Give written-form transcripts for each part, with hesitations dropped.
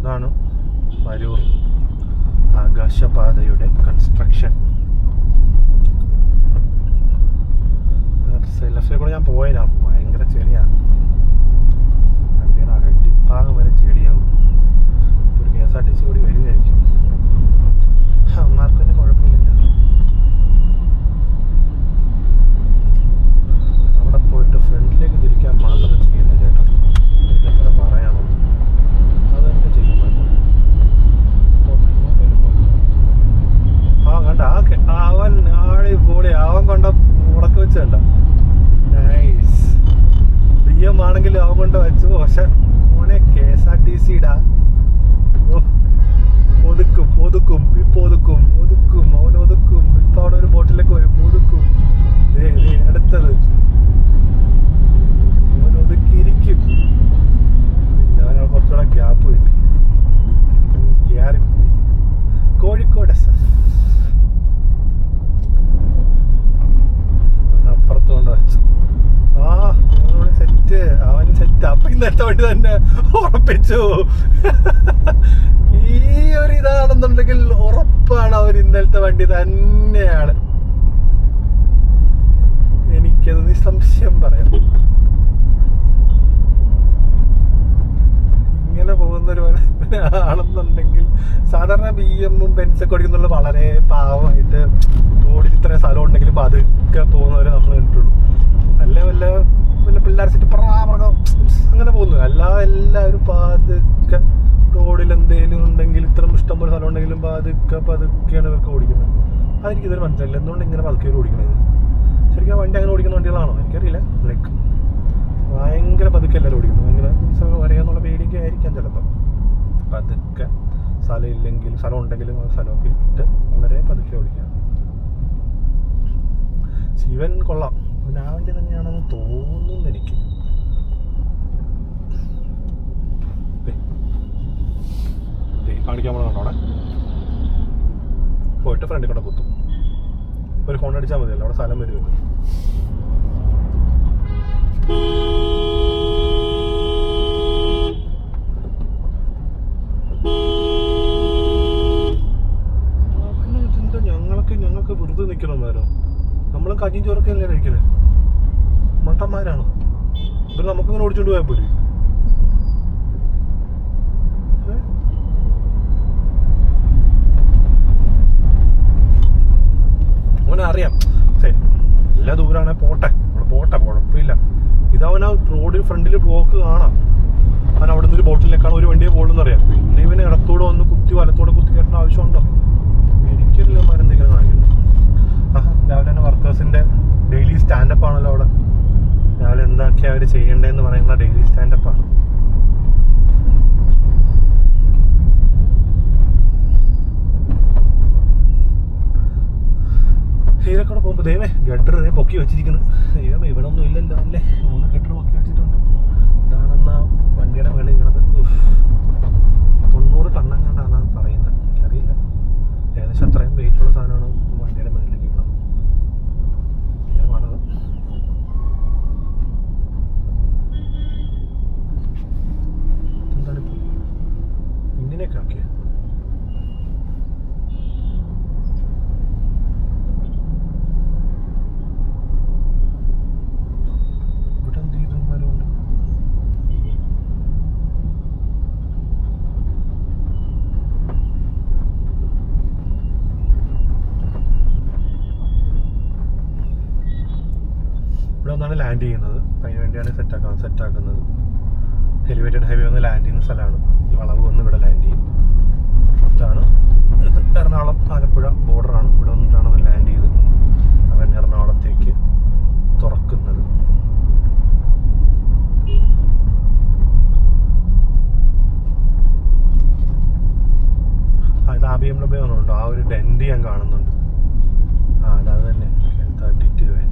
അതാണ് വരൂർ ആകാശപാതയുടെ കൺസ്ട്രക്ഷൻ. ലെഫ്റ്റിൽ കൂടെ ഞാൻ പോയതാ, ഭയങ്കര ചെളിയാണ്. വണ്ടിയുടെ അടിഭാഗം വരെ ചെളിയാവും. ഒരു KSRTC കൂടി വരുമായിരിക്കും. അമ്മമാർക്ക് തന്നെ കുഴപ്പമില്ല. അവിടെ പോയിട്ട് ഫ്രണ്ടിലേക്ക് തിരിക്കാൻ മാത്രം ചെയ്യുന്ന ചേട്ടാ, എനിക്ക് എത്ര പറയാനോ അതെന്നെ ചെയ്യുമ്പോൾ കണ്ട അവൻ ആടി പൊളി. അവൻ കൊണ്ട മുടക്ക് വെച്ച് കണ്ട നൈസ്. BM ആണെങ്കിൽ അവൻ കൊണ്ട് വെച്ചു. പക്ഷെ മോനെ KSRTC ഇടാ ഒതുക്കും ഒതുക്കും ഇപ്പൊ ഒതുക്കും ഒതുക്കും അവൻ ഒതുക്കും. ഇപ്പൊ അവിടെ ഒരു ബോട്ടിലേക്ക് വരും ഒതുക്കും. അടുത്തത് അവൻ ഒതുക്കിയിരിക്കും. പിന്നെ അവൻ കുറച്ചുകൂടെ ഗ്യാപ്പ് കിട്ടി. കയറിപ്പോയി കോഴിക്കോട് SF അപ്പുറത്ത് കൊണ്ട് വെച്ചു. സെറ്റ് അവൻ സെറ്റ്. അപ്പൊ ഇന്നത്തെ വണ്ടി തന്നെ ഉറപ്പിച്ചു. ഈ ഒരു ഇതാണെന്നുണ്ടെങ്കിൽ ഉറപ്പാണ് അവർ ഇന്നലത്തെ വണ്ടി തന്നെയാണ്. എനിക്കത് നിസ്സംശയം പറയാം. ഇങ്ങനെ പോകുന്നൊരു ആണെന്നുണ്ടെങ്കിൽ സാധാരണ BM-ഉം ബെൻസൊക്കെ ഓടിക്കുന്നുള്ള വളരെ പാവമായിട്ട് റോഡിൽ ഇത്രയും സ്ഥലം ഉണ്ടെങ്കിലും പതുക്കെ പോകുന്നവരെ നമ്മൾ കണ്ടിട്ടുള്ളൂ. അല്ല വല്ല പിള്ളേർ സെറ്റ് അങ്ങനെ പോകുന്നു. അല്ലാതെ എല്ലാവരും പതുക്കെ റോഡിൽ എന്തെങ്കിലും ഉണ്ടെങ്കിൽ ഇത്ര ഇഷ്ടം പോലെ സ്ഥലം ഉണ്ടെങ്കിലും പതുക്കെയാണ് ഇവർക്ക് ഓടിക്കുന്നത്. അതെനിക്ക് ഇതൊരു മനസ്സിലായില്ല, എന്തുകൊണ്ട് ഇങ്ങനെ പതുക്കെ ഓടിക്കുന്നത്. ശരിക്കും ആ വണ്ടി അങ്ങനെ ഓടിക്കുന്ന വണ്ടികളാണോ എനിക്കറിയില്ല. ലൈക്ക് ഭയങ്കര പതുക്കെ എല്ലാവരും ഓടിക്കുന്നു. ഭയങ്കര അറിയാന്നുള്ള പേടിയൊക്കെ ആയിരിക്കാം ചിലപ്പോൾ. പതുക്കെ സ്ഥലം ഇല്ലെങ്കിലും സ്ഥലം ഉണ്ടെങ്കിലും ആ സ്ഥലമൊക്കെ ഇട്ട് വളരെ പതുക്കെ ഓടിക്കാം. ശിവൻ കൊള്ളാം. പിന്നെ ആ വണ്ടി തന്നെയാണെന്ന് തോന്നുന്നു എനിക്ക്. കാണിക്കാൻ പോകണം അവിടെ പോയിട്ട് ഫ്രണ്ടിൽ കൂടെ കുത്തും. ഒരു ഫോൺ അടിച്ചാൽ മതിയല്ലോ, അവിടെ സ്ഥലം വരുമല്ലോ. ഞങ്ങൾക്ക് വെറുതെ നിൽക്കണമാരോ? നമ്മളും കഞ്ഞിയും ചോറൊക്കെ അല്ലേ കഴിക്കുന്നത്? മട്ടന്മാരാണോ ഇവർ? നമുക്കിങ്ങനെ ഓടിച്ചോണ്ട് പോയാൽ പോലും. അവനെ അറിയാം എല്ലാ ദൂരമാണെ പോട്ടെ, അവിടെ പോട്ടെ, കുഴപ്പമില്ല. ഇതവനാ റോഡിൽ ഫ്രണ്ടിൽ ബ്ലോക്ക് കാണാം. അവൻ അവിടെ നിന്നൊരു ബോട്ടിലേക്കാണ് ഒരു വണ്ടിയെ പോകുന്നറിയാം. പിന്നെ ഇവന് ഇടത്തോടെ വന്ന് കുത്തി വലത്തോടെ കുത്തി കയറ്റേണ്ട ആവശ്യമുണ്ടോ? എനിക്കല്ല മരെന്തെങ്കിലും കാണിക്കുന്നു. രാവിലെ തന്നെ വർക്കേഴ്സിന്റെ ഡെയിലി സ്റ്റാൻഡപ്പ് ആണല്ലോ അവിടെ. രാവിലെ എന്തൊക്കെയാ അവർ ചെയ്യേണ്ടതെന്ന് പറയുന്ന ഡെയിലി സ്റ്റാൻഡപ്പാണ്. ഹീരക്കൂടെ പോകുമ്പോൾ ദൈവമേ ഗട്ടർ പൊക്കി വെച്ചിരിക്കുന്നു. ദൈവമേ ഇവിടെ ഒന്നും ഇല്ലല്ലോ അല്ലേ? 3 ഗട്ടർ പൊക്കി വെച്ചിട്ടുണ്ട്. ഇതാണെന്നാ വണ്ടിയുടെ മേളിൽ വീണത്. 90 ടണ്ണെങ്ങാണ്ടാണെന്നാണ് പറയുന്നത്. എനിക്കറിയില്ല, ഏകദേശം അത്രയും വെയിറ്റുള്ള സാധനമാണ് വണ്ടിയുടെ മേളിലേക്ക് വീണത്. ഇങ്ങനെ പാടത്. എന്താണിപ്പോൾ ഇങ്ങനെയൊക്കെ ആക്കിയത്? ഇവിടെ ഒന്നാണ് ലാൻഡ് ചെയ്യുന്നത്. അതിന് വേണ്ടിയാണ് സെറ്റാക്കുന്നത്. എലിവേറ്റഡ് ഹൈവേ ഒന്ന് ലാൻഡ് ചെയ്യുന്ന സ്ഥലമാണ്. ഈ വളവ് വന്ന് ഇവിടെ ലാൻഡ് ചെയ്യും. ഇതാണ് എറണാകുളം ആലപ്പുഴ ബോർഡറാണ്. ഇവിടെ വന്നിട്ടാണ് അത് ലാൻഡ് ചെയ്ത് അവൻ എറണാകുളത്തേക്ക് തുറക്കുന്നത്. ഇത് BMW ആണുണ്ടോ? ആ ഒരു ഡെൻഡ് ഞാൻ കാണുന്നുണ്ട്. അത് തന്നെ 32 വേൻ.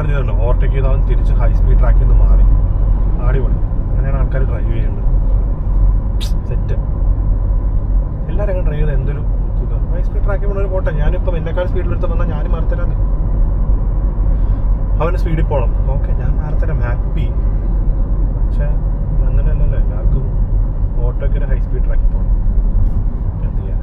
ഒരു ഇതുണ്ട്, ഓവർടേക്ക് ചെയ്താൽ തിരിച്ച് ഹൈ സ്പീഡ് ട്രാക്കിൽ നിന്ന് മാറി. അടിപൊളി. അങ്ങനെയാണ് ആൾക്കാർ ഡ്രൈവ് ചെയ്യുന്നത്. സെറ്റ്. എല്ലാവരും അങ്ങനെ ഡ്രൈവ് ചെയ്ത് എന്തൊരു സുഖം. ഹൈ സ്പീഡ് ട്രാക്കിൽ പോകുന്നൊരു പോട്ടെ, ഞാനിപ്പം എന്നെക്കാൾ സ്പീഡിലെടുത്ത് വന്നാൽ ഞാനും മാറിത്തരാന്ന്. അവന് സ്പീഡിൽ പോകണം, ഓക്കെ ഞാൻ മാറിത്തരാം, ഹാപ്പി. പക്ഷെ അങ്ങനെയല്ലല്ലോ, എല്ലാവർക്കും ഓട്ടോയ്ക്ക് ഹൈ സ്പീഡ് ട്രാക്കിൽ പോകണം. എന്ത് ചെയ്യാൻ?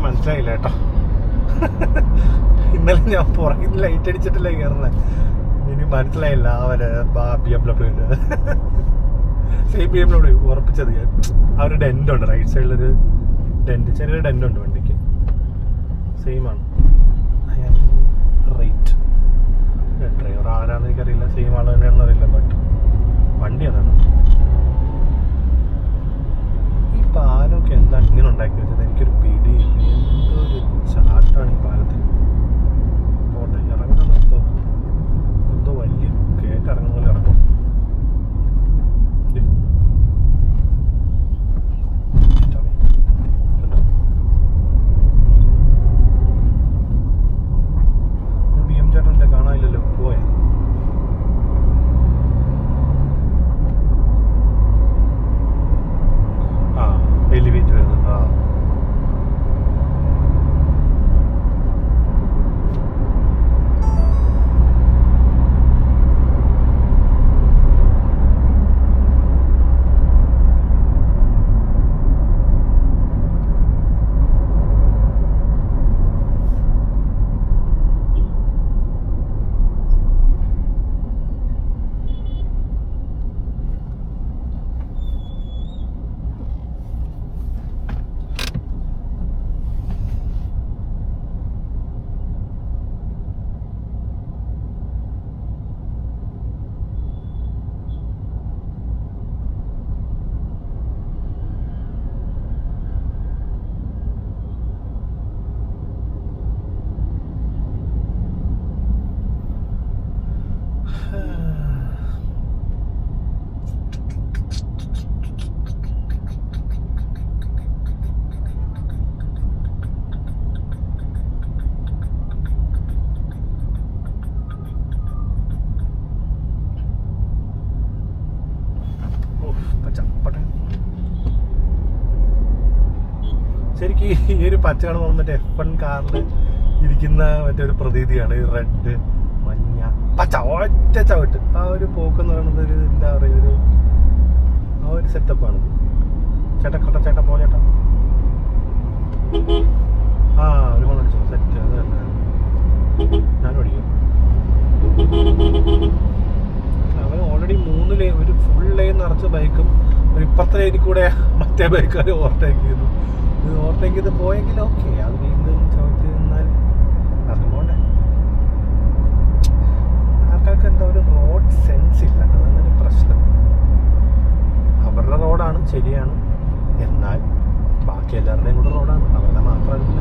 മനസ്സിലായില്ല കേട്ടോ. ഇന്നലെ ഞാൻ പുറകിൽ ലൈറ്റ് അടിച്ചിട്ടില്ലേ കയറുന്നത്, ഇനി മനസ്സിലായില്ല. അവര് BMW സെയിം BMW ഉറപ്പിച്ചത് ഞാൻ. ആ ഒരു ഡെന്റ് ഉണ്ട് റൈറ്റ് സൈഡിലൊരു ഡെന്റ്, ചെറിയൊരു ഡെന്റ് ഉണ്ട് വണ്ടിക്ക്. സെയിം ആണ്. റൈറ്റ് ഡ്രൈവർ ആരാന്ന് എനിക്കറിയില്ല, സെയിം ആൾ തന്നെയാണെന്ന് അറിയില്ല, ബട്ട് വണ്ടി അതാണ്. ഈ പാലമൊക്കെ എന്താണ് ഇങ്ങനെ ഉണ്ടാക്കി വെച്ചത്? എനിക്കൊരു പിടിയില്ല. എന്തൊരു ചാട്ടാണ് ഈ പാലത്തിന്. പോട്ടെ, ഇറങ്ങാൻ നിർത്തോ. എന്തോ വലിയ കേട്ട് ഇറങ്ങുന്ന പോലെ ഇറങ്ങും. BM ചേട്ടൻ്റെ കാണാനില്ലല്ലോ, പോയെ. എലിവേറ്റ് വരുന്നുണ്ട്. ശരിക്കും ഈ ഒരു പച്ച കാണുമ്പോൾ മറ്റേ F1 കാറിൽ ഇരിക്കുന്ന മറ്റേ ഒരു പ്രതീതിയാണ്. ഈ റെഡ്, മഞ്ഞ, പച്ച, ഒറ്റ ചവിട്ട്. ആ ഒരു പോക്കെന്ന് പറയുന്നത് ഒരു എന്താ പറയുക, ഒരു ആ ഒരു സെറ്റപ്പാണ്. ചേട്ടാ പോ ചേട്ടാ. ആ ഒരു മണിച്ചു സെറ്റ്. അത് തന്നെ ഞാൻ ഓടിക്കും. അവൻ ഓൾറെഡി 3 ലൈൻ, ഒരു ഫുൾ ലൈൻ നിറച്ച ബൈക്കും ഒരു ഇപ്പുറത്തെ ലൈനിൽ കൂടെ മറ്റേ ബൈക്കുകാർ ഓവർടേക്ക് ചെയ്യുന്നു. ഇത് ഓവർടേക്ക് ചെയ്ത് പോയെങ്കിൽ ഓക്കെ, അത് വീണ്ടും ചവിട്ടി നിന്നാൽ പോണ്ടേ. ആൾക്കാർക്ക് എന്താ ഒരു റോഡ് സെൻസ് ഇല്ല, അതാണ് പ്രശ്നം. അവരുടെ റോഡാണ്, ശരിയാണ്, എന്നാൽ ബാക്കി എല്ലാവരുടെയും കൂടെ റോഡാണ്, അവരുടെ മാത്രമല്ല.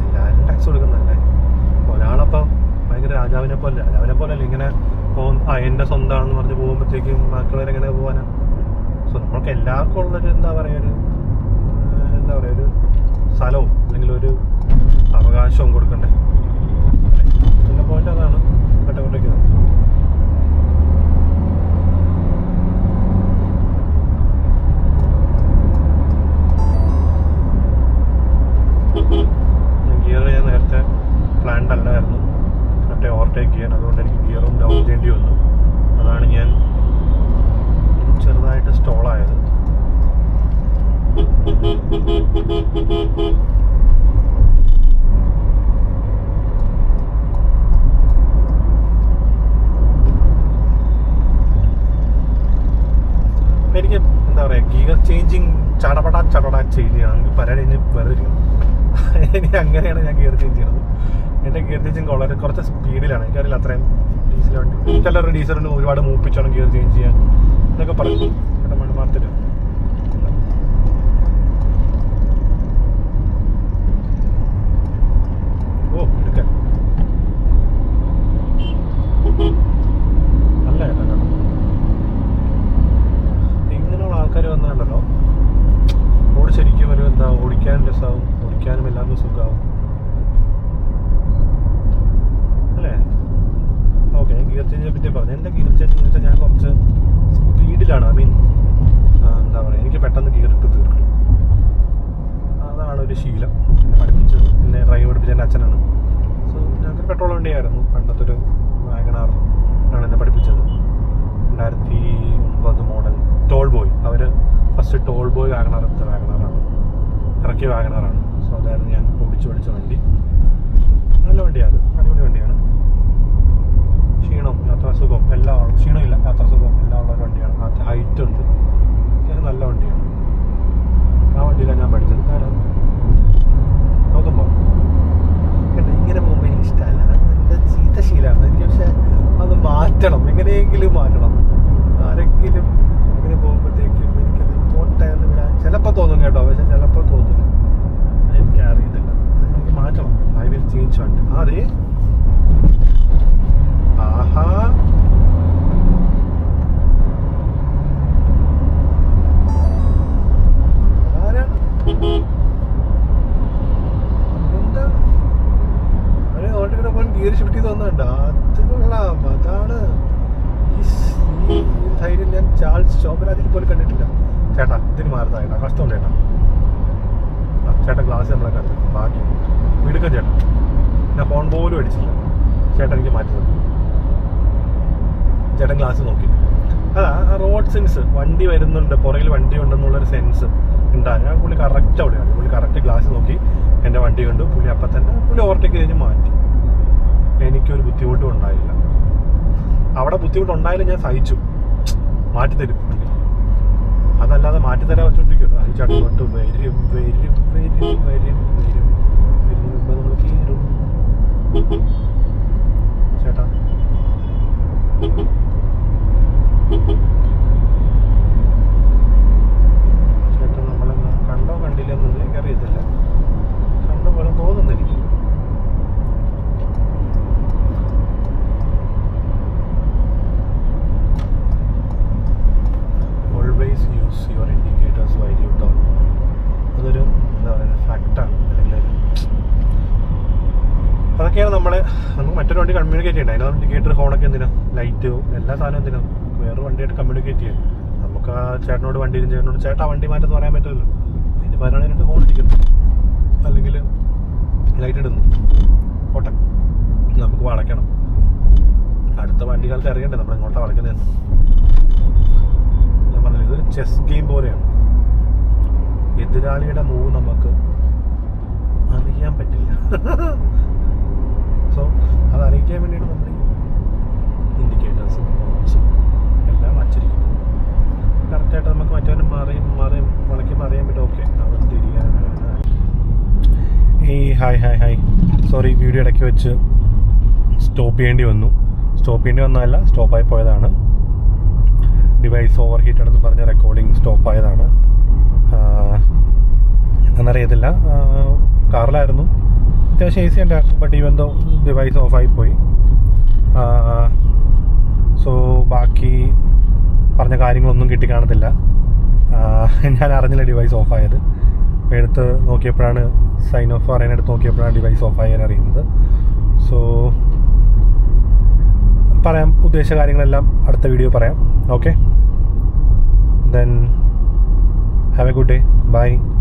എല്ലാവരും ടാക്സ് കൊടുക്കുന്നതല്ലേ. ഒരാളപ്പം ഭയങ്കര രാജാവിനെ പോലെ അല്ല ഇങ്ങനെ എൻ്റെ സ്വന്തമാണെന്ന് പറഞ്ഞ് പോകുമ്പോഴത്തേക്കും ബാക്കിയുള്ളവരെങ്ങനെ പോകാനാ? സോ നമ്മൾക്ക് എല്ലാവർക്കും ഉള്ളൊരു എന്താ പറയുക, ഒരു സ്ഥലവും അല്ലെങ്കിൽ ഒരു അവകാശവും കൊടുക്കണ്ടേ. എൻ്റെ പോയിന്റ് അതാണ് കട്ടപ്പുറത്തേക്ക്. ഗിയർ ഞാൻ നേരത്തെ പ്ലാൻഡ് അല്ലായിരുന്നു മറ്റേ ഓവർടേക്ക് ചെയ്യാൻ, അതുകൊണ്ട് എനിക്ക് ഗിയറും ഡൗൺ ചെയ്യേണ്ടി വന്നു. അതാണ് ഞാൻ ചെറുതായിട്ട് സ്റ്റോളായത്. എനിക്ക് എന്താ പറയുക, ഗിയർ ചേഞ്ചിങ് ചടപടാ ചേഞ്ച് ചെയ്യണം. എനിക്ക് പരാതി കഴിഞ്ഞ് വെറുതെ ഇരിക്കണം. എനിക്ക് അങ്ങനെയാണ് ഞാൻ ഗിയർ ചേഞ്ച് ചെയ്യണത്. എൻ്റെ ഗിയർ ചേഞ്ചിങ് വളരെ കുറച്ച് സ്പീഡിലാണ്. എനിക്കറിയില്ല അത്രയും ഡീസൽ വണ്ടി, ചിലർ ഡീസലിന് ഒരുപാട് മൂപ്പിച്ചാണ് ഗിയർ ചേഞ്ച് ചെയ്യാൻ എന്നൊക്കെ പറഞ്ഞു. എൻ്റെ മൺമാർത്തിട്ട് ഓ എടുക്കാൻ നല്ല കേട്ടോ. ഇങ്ങനെയുള്ള ആൾക്കാർ വന്നാണ്ടല്ലോ റോഡ് ശരിക്കും ഒരു എന്താ ഓടിക്കാനും രസമാവും, ഓടിക്കാനും എല്ലാവർക്കും സുഖമാവും അല്ലേ. ഓക്കെ, ഞാൻ ഗിയർ ചേഞ്ചിനെ പറ്റി പറഞ്ഞു. എൻ്റെ ഗിയർ ചേഞ്ച് എന്ന് വെച്ചാൽ ഞാൻ കുറച്ച് സ്പീഡിലാണ്. ഐ മീൻ എന്താ പറയുക, എനിക്ക് പെട്ടെന്ന് ഗിയർ ഇട്ട് തീർക്കണം. അതാണ് ഒരു ശീലം. എന്നെ പഠിപ്പിച്ചത്, എന്നെ ഡ്രൈവ് പഠിപ്പിച്ച എൻ്റെ അച്ഛനാണ്. സോ ഞങ്ങൾക്ക് പെട്രോൾ വണ്ടിയായിരുന്നു, പണ്ടത്തെ ഒരു വാഗണാർ ആണ് എന്നെ പഠിപ്പിച്ചത്. 2009 മോഡൽ ടോൾ ബോയ്. അവർ ഫസ്റ്റ് ടോൾ ബോയ് വാഗണാർ എടുത്ത വാഗണാറാണ്, ഇറക്കിയ വാഗണാറാണ്. സോ അതായിരുന്നു ഞാൻ ഓടിച്ച് പഠിച്ച വണ്ടി. നല്ല വണ്ടിയാണ്, അടിപൊളി വണ്ടിയാണ്. ക്ഷീണം, യാത്രാസുഖം എല്ലാം ഉള്ള, ക്ഷീണമില്ല, യാത്രാസുഖം എല്ലാം ഉള്ള ഒരു വണ്ടിയാണ്. ഹൈറ്റ് ഉണ്ട്, അത്യാവശ്യം നല്ല വണ്ടിയാണ്. ആ വണ്ടിയിലാണ് ഞാൻ പഠിച്ചത്. കാരണം നോക്കുമ്പോൾ ഇങ്ങനെ പോകുമ്പോൾ എനിക്ക് ഇഷ്ടമല്ല, എൻ്റെ ചീത്ത ശീലമാണ് എനിക്ക്. പക്ഷേ അത് മാറ്റണം, എങ്ങനെയെങ്കിലും മാറ്റണം. ആരെങ്കിലും ഇങ്ങനെ പോകുമ്പോഴത്തേക്കും എനിക്കത് പോട്ടെ എന്ന് വിടാൻ ചിലപ്പോൾ തോന്നും കേട്ടോ, പക്ഷെ ചിലപ്പോൾ തോന്നില്ല. എനിക്ക് അറിയത്തില്ല, എനിക്ക് മാറ്റണം. ഐ വിൽ ചേഞ്ച് വണ്ടി. അതെ, ആഹാ, എന്താ അവര് ഓട്ടോഗ്രാഫർ ഗിയർ ഷിഫ്റ്റ് ചെയ്ത് വന്നിട്ടുണ്ട്. അത് കൊള്ളാം. അതാണ് ഈ ധൈര്യം ഞാൻ ചാൾസ് ശോഭരാജിൽ പോലും കണ്ടിട്ടില്ല. ചേട്ടാ ഇതിന് മാറുന്ന ചേട്ടാ, കഷ്ടമുണ്ട് ചേട്ടാ. ചേട്ടൻ ഗ്ലാസ് നമ്മളെ കണ്ടു, ബാക്കി വീടുക്കാൻ ചേട്ടാ. ഞാൻ ഫോൺ പോലും അടിച്ചില്ല. ചേട്ടൻ എനിക്ക് മാറ്റി തന്നു. ചേട്ടൻ ഗ്ലാസ് നോക്കി. അതാ റോഡ് സെൻസ്, വണ്ടി വരുന്നുണ്ട്, പുറകിൽ വണ്ടി ഉണ്ടെന്നുള്ളൊരു സെൻസ് ഉണ്ടാകും. ഞാൻ പുള്ളി കറക്റ്റ് അവിടെയാണ്. പുള്ളി കറക്റ്റ് ഗ്ലാസ് നോക്കി എൻ്റെ വണ്ടി കണ്ടു. പുള്ളി അപ്പം തന്നെ പുള്ളി ഓവർടേക്ക് കഴിഞ്ഞ് മാറ്റി. എനിക്കൊരു ബുദ്ധിമുട്ടും ഉണ്ടായില്ല. അവിടെ ബുദ്ധിമുട്ടുണ്ടായാലും ഞാൻ സഹിച്ചു, മാറ്റിത്തരും വണ്ടി. അതല്ലാതെ മാറ്റിത്തരാൻ വെച്ചോണ്ടിരിക്കുമല്ലോ. ഈ ചട്ടോട്ട് വരും വരും വരും വരും വരും വരുമ്പോൾ നമ്മൾ കീറും. ചേട്ടാ ചേട്ടൻ നമ്മളെന്നാ കണ്ടോ കണ്ടില്ലെന്നൊന്നും എനിക്കറിയത്തില്ല. കണ്ട പോലെ തോന്നുന്നു എനിക്ക്. Always use your indicators while U turn. അതൊരു എന്താ പറയുക ഫാക്റ്റാണ്. അല്ലെങ്കിൽ അതൊക്കെയാണ് നമുക്ക് മറ്റൊരു വണ്ടി കമ്മ്യൂണിക്കേറ്റ് ചെയ്യണ്ടേ. അതിന് ഇൻഡിക്കേറ്റർ, ഹോണൊക്കെ എന്തിനാ, ലൈറ്റ്, എല്ലാ സാധനവും എന്തിനാ, വേറൊരു വണ്ടിയായിട്ട് കമ്മ്യൂണിക്കേറ്റ് ചെയ്യാൻ. നമുക്ക് ആ ചേട്ടനോട് വണ്ടിയിലും ചേട്ടനോട് ചേട്ടാ വണ്ടി മാറ്റെന്ന് പറയാൻ പറ്റില്ലല്ലോ. അതിന് പകരമാണ് 2 ഹോൺ ഇരിക്കുന്നു, അല്ലെങ്കിൽ ലൈറ്റ് ഇടുന്നു. ഓട്ടെ, നമുക്ക് വളയ്ക്കണം. അടുത്ത വണ്ടി കാലത്ത് അറിയണ്ടേ നമ്മൾ എങ്ങോട്ടാണ് വളയ്ക്കുന്നതെന്ന്. ഞാൻ പറഞ്ഞില്ല, ഇതൊരു ചെസ് ഗെയിം പോലെയാണ്. എതിരാളിയുടെ മൂവ് നമുക്ക് അറിയാൻ പറ്റില്ല. സോ അത് അറിയിക്കാൻ വേണ്ടിയിട്ട് നമ്മൾ ഇൻഡിക്കേറ്റേഴ്സും ഹോൺസും എല്ലാം വച്ചിരിക്കുന്നു. കറക്റ്റായിട്ട് നമുക്ക് മറ്റവരും മറിയും വളയ്ക്കുമ്പോൾ അറിയാൻ പറ്റും. ഓക്കെ, അവൻ തിരിയാനാണ്. ഹായ് സോറി, വീഡിയോ ഇടയ്ക്ക് വെച്ച് സ്റ്റോപ്പ് ചെയ്യേണ്ടി വന്നതല്ല, സ്റ്റോപ്പായി പോയതാണ്. ഡിവൈസ് ഓവർ ഹീറ്റാണെന്ന് പറഞ്ഞ റെക്കോർഡിങ് സ്റ്റോപ്പായതാണ്. എന്നറിയത്തില്ല. കാറിലായിരുന്നു, അത്യാവശ്യം ഈസി ഉണ്ടായിരുന്നു. ബട്ട് ഈവൻ ദോ ഡിവൈസ് ഓഫായിപ്പോയി. സോ ബാക്കി പറഞ്ഞ കാര്യങ്ങളൊന്നും കിട്ടി കാണത്തില്ല. ഞാൻ അറിഞ്ഞില്ല ഡിവൈസ് ഓഫായത്. എടുത്ത് നോക്കിയപ്പോഴാണ്, സൈൻ ഓഫ് പറയാനെടുത്ത് നോക്കിയപ്പോഴാണ് ഡിവൈസ് ഓഫായാൻ അറിയുന്നത്. സോ പറയാൻ ഉദ്ദേശിച്ച കാര്യങ്ങളെല്ലാം അടുത്ത വീഡിയോ പറയാം. Okay, then have a good day. By.